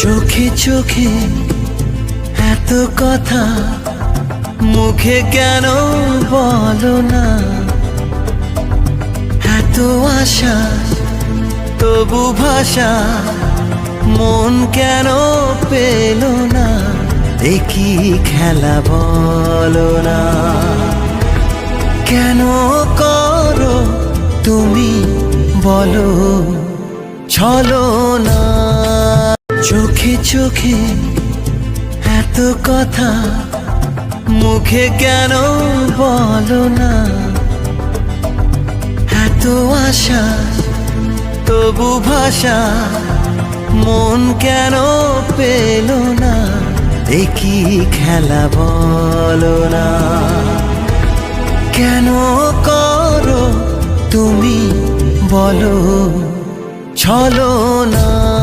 চোখে চোখে এত কথা মুখে কেন বলো না? এত আশা তবু ভাষা মন কেন পেল না? একই খেলা বলো না? কেন করো তুমি বলো ছলো না? চোখে চোখে এত কথা মুখে কেন বলো না? এত আশা তবু ভাষা মন কেন পেল না? একই খেলা বলো না? কেন করো তুমি বলো ছলো না?